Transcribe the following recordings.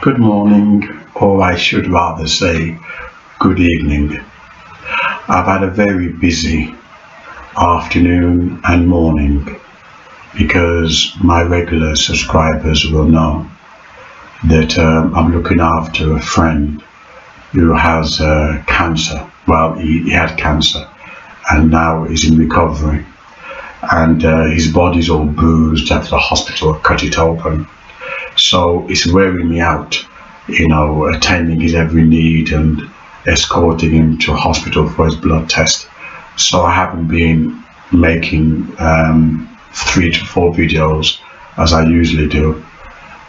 Good morning, or I should rather say good evening. I've had a very busy afternoon and morning because my regular subscribers will know that I'm looking after a friend who has cancer. Well, he had cancer and now is in recovery, and his body's all bruised after the hospital cut it open. So it's wearing me out, attending his every need and escorting him to a hospital for his blood test. So I haven't been making 3 to 4 videos as I usually do.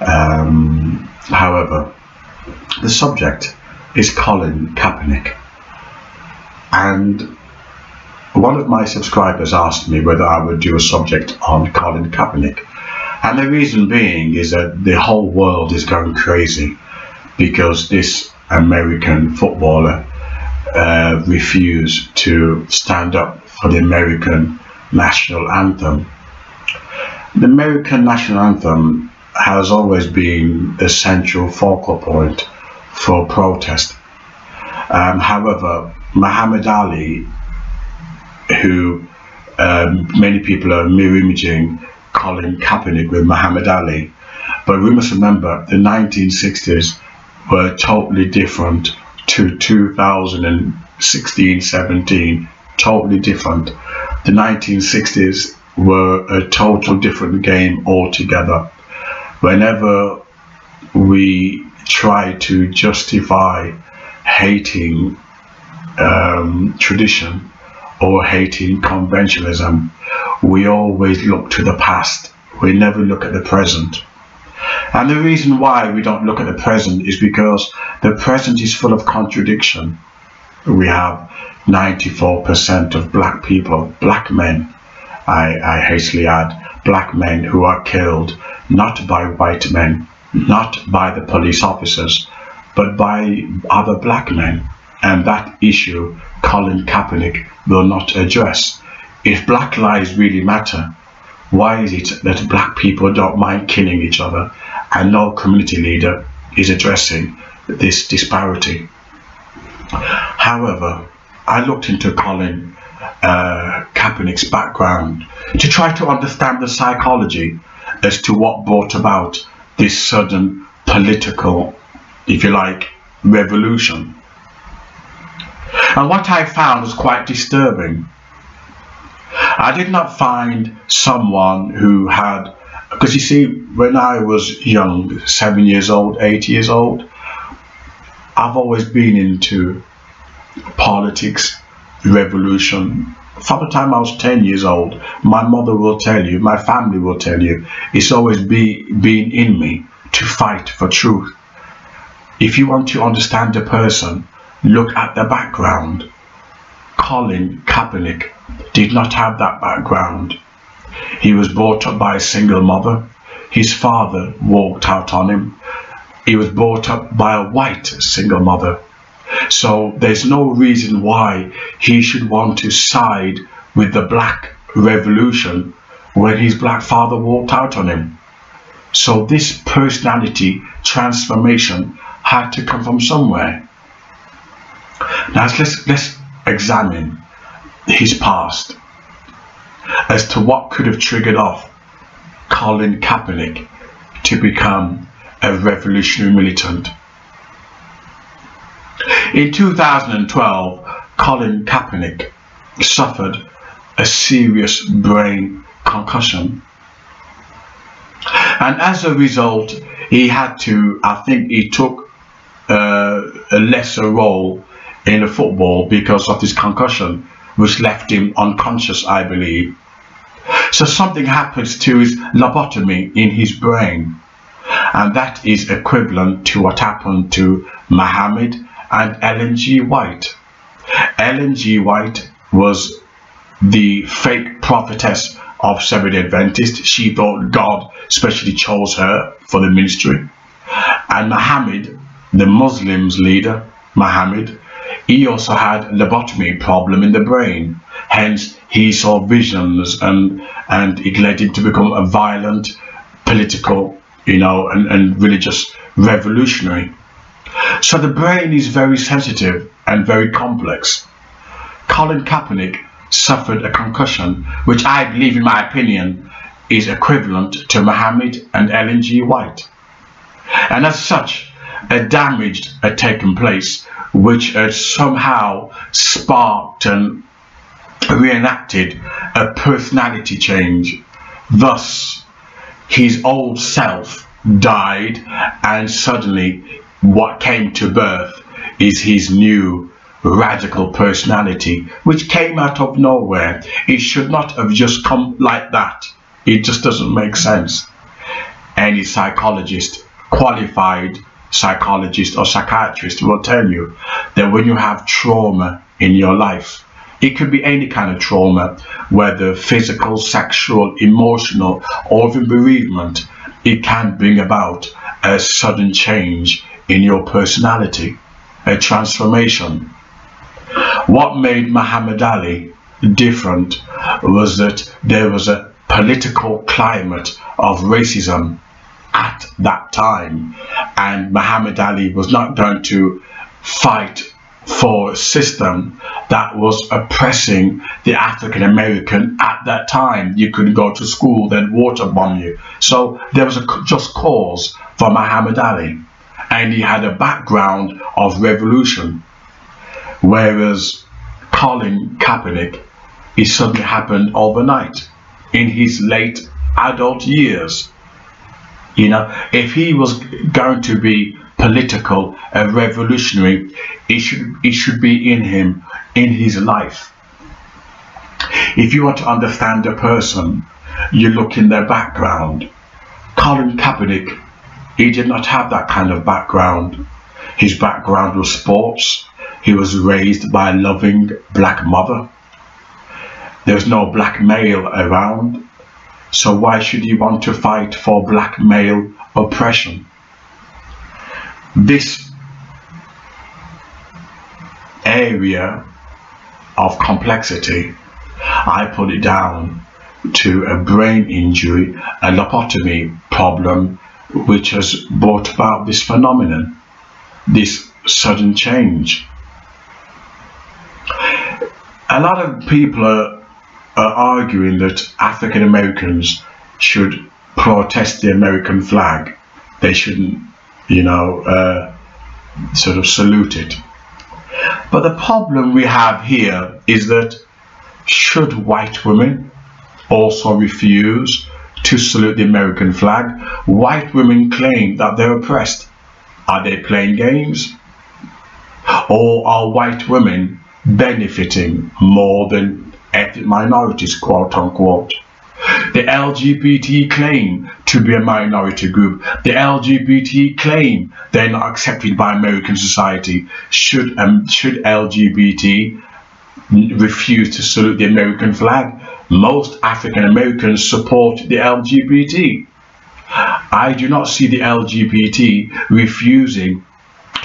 However, the subject is Colin Kaepernick, and one of my subscribers asked me whether I would do a subject on Colin Kaepernick. And the reason being is that the whole world is going crazy because this American footballer refused to stand up for the American national anthem. The American national anthem has always been a central focal point for protest. However, Muhammad Ali, who many people are mirror imaging Colin Kaepernick with Muhammad Ali, but we must remember the 1960s were totally different to 2016-17, totally different. The 1960s were a total different game altogether. Whenever we try to justify hating tradition or hating conventionalism, we always look to the past. We never look at the present. And the reason why we don't look at the present is because the present is full of contradiction. We have 94% of black people, black men, I hastily add, black men who are killed not by white men, not by the police officers, but by other black men. And that issue Colin Kaepernick will not address. If black lives really matter, why is it that black people don't mind killing each other and no community leader is addressing this disparity? However, I looked into Colin Kaepernick's background to try to understand the psychology as to what brought about this sudden political, if you like, revolution. And what I found was quite disturbing. I did not find someone who had, because you see, when I was young, 7 years old, 8 years old, I've always been into politics, revolution. From the time I was 10 years old, my mother will tell you, my family will tell you, it's always been in me to fight for truth. If you want to understand a person, look at the background. Colin Kaepernick did not have that background. He was brought up by a single mother. His father walked out on him. He was brought up by a white single mother. So there's no reason why he should want to side with the black revolution when his black father walked out on him. So this personality transformation had to come from somewhere. Now let's examine his past as to what could have triggered off Colin Kaepernick to become a revolutionary militant. In 2012, Colin Kaepernick suffered a serious brain concussion, and as a result he had to, I think he took a lesser role in the football because of his concussion, which left him unconscious, I believe. So something happens to his lobotomy in his brain, and that is equivalent to what happened to Muhammad and Ellen G. White. Ellen G. White was the fake prophetess of Seventh-day Adventist. She thought God specially chose her for the ministry. And Muhammad, the Muslims leader, Muhammad, he also had a lobotomy problem in the brain. Hence, he saw visions and it led him to become a violent political you know, and really just revolutionary. So the brain is very sensitive and very complex. Colin Kaepernick suffered a concussion, which I believe, in my opinion, is equivalent to Muhammad and Ellen G. White. And as such, a damage had taken place, which had somehow sparked and reenacted a personality change. Thus, his old self died, and suddenly what came to birth is his new radical personality, which came out of nowhere. It should not have just come like that. It just doesn't make sense. Any psychologist, qualified psychologist or psychiatrist, will tell you that when you have trauma in your life, it could be any kind of trauma, whether physical, sexual, emotional, or even bereavement, it can bring about a sudden change in your personality, a transformation. What made Muhammad Ali different was that there was a political climate of racism at that time, and Muhammad Ali was not going to fight for a system that was oppressing the African American at that time. You couldn't go to school, they'd water bomb you. So there was a just cause for Muhammad Ali, and he had a background of revolution. Whereas Colin Kaepernick, it suddenly happened overnight in his late adult years. You know, if he was going to be political and revolutionary, it should be in him, in his life. If you want to understand a person, you look in their background. Colin Kaepernick, he did not have that kind of background. His background was sports. He was raised by a loving black mother. There was no black male around. So why should he want to fight for black male oppression? This area of complexity, I put it down to a brain injury, a lobotomy problem, which has brought about this phenomenon, this sudden change. A lot of people are arguing that African Americans should protest the American flag. They shouldn't, you know, sort of salute it. But the problem we have here is that should white women also refuse to salute the American flag? White women claim that they're oppressed. Are they playing games? Or are white women benefiting more than ethnic minorities, quote unquote? The LGBT claim to be a minority group. The LGBT claim they're not accepted by American society. Should LGBT refuse to salute the American flag? Most African Americans support the LGBT. I do not see the LGBT refusing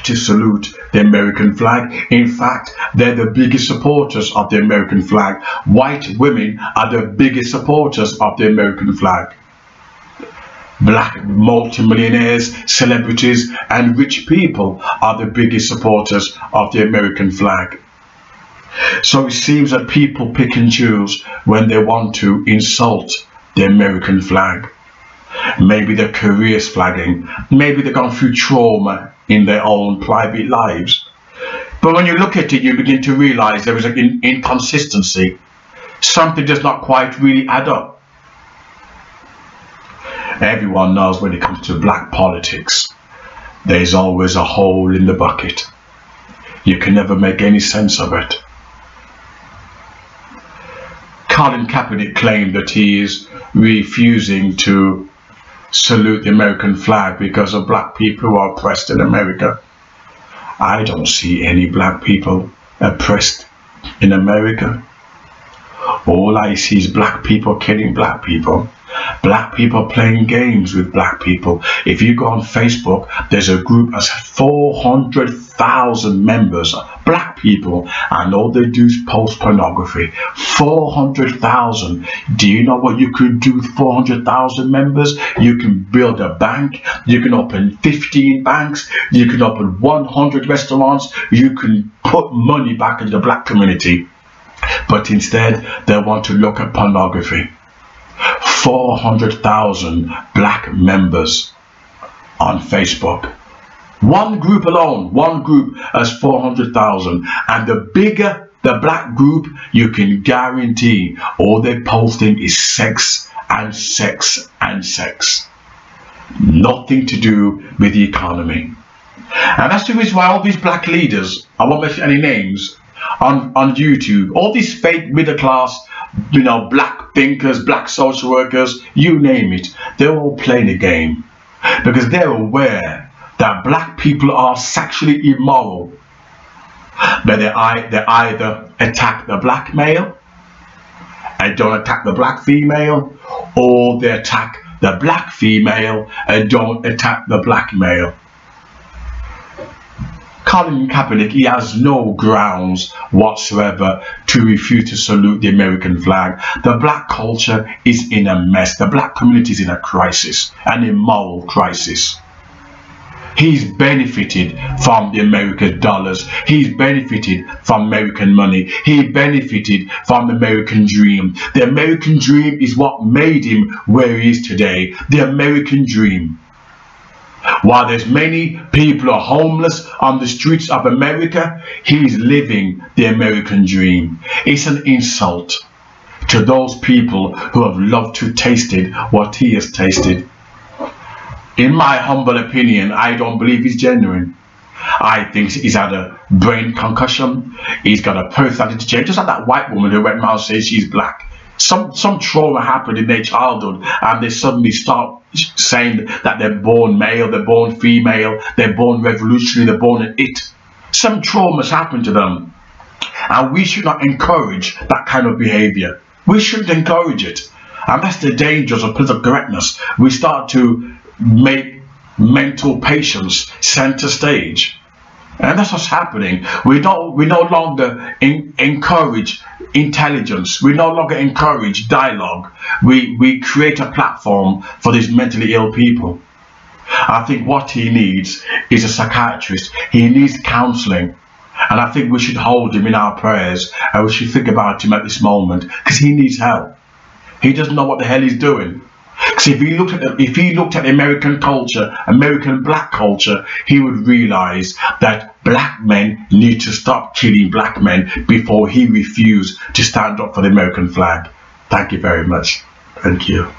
to salute the American flag. In fact, they're the biggest supporters of the American flag. White women are the biggest supporters of the American flag. Black multimillionaires, celebrities, and rich people are the biggest supporters of the American flag. So it seems that people pick and choose when they want to insult the American flag. Maybe their careers flagging, maybe they've gone through trauma in their own private lives. But when you look at it, you begin to realize there is an inconsistency. Something does not quite really add up. Everyone knows when it comes to black politics, there's always a hole in the bucket. You can never make any sense of it. Colin Kaepernick claimed that he is refusing to salute the American flag because of black people who are oppressed in America. I don't see any black people oppressed in America. All I see is black people killing black people. Black people playing games with black people. If you go on Facebook, there's a group as 400,000 members black people, and all they do is post pornography. 400,000. Do you know what you could do with 400,000 members? You can build a bank. You can open 15 banks. You can open 100 restaurants. You can put money back into the black community. But instead, they want to look at pornography. 400,000 black members on Facebook. One group alone, one group has 400,000. And the bigger the black group, you can guarantee all they're posting is sex and sex and sex. Nothing to do with the economy. And that's the reason why all these black leaders, I won't mention any names, on YouTube, all these fake middle class, you know, black thinkers, black social workers, you name it, they're all playing a game. Because they're aware that black people are sexually immoral. But they either attack the black male and don't attack the black female, or they attack the black female and don't attack the black male. Colin Kaepernick, he has no grounds whatsoever to refuse to salute the American flag. The black culture is in a mess. The black community is in a crisis, an immoral crisis. He's benefited from the American dollars. He's benefited from American money. He benefited from the American dream. The American dream is what made him where he is today. The American dream. While there's many people are homeless on the streets of America, he's living the American dream. It's an insult to those people who have loved to tasted what he has tasted. In my humble opinion, I don't believe he's genuine. I think he's had a brain concussion. He's got a personality change. Just like that white woman who went around saying she's black. Some trauma happened in their childhood, and they suddenly start saying that they're born male, they're born female, they're born revolutionary, they're born an it. Some traumas happened to them, and we should not encourage that kind of behavior. We shouldn't encourage it, and that's the dangers of political correctness. We start to make mental patients center stage, and that's what's happening. We no longer encourage intelligence. We no longer encourage dialogue. We create a platform for these mentally ill people. I think what he needs is a psychiatrist. He needs counseling, and I think we should hold him in our prayers, and we should think about him at this moment, because he needs help. He doesn't know what the hell he's doing. Because if he looked at the American culture, American black culture, he would realize that black men need to stop killing black men before he refused to stand up for the American flag. Thank you very much. Thank you.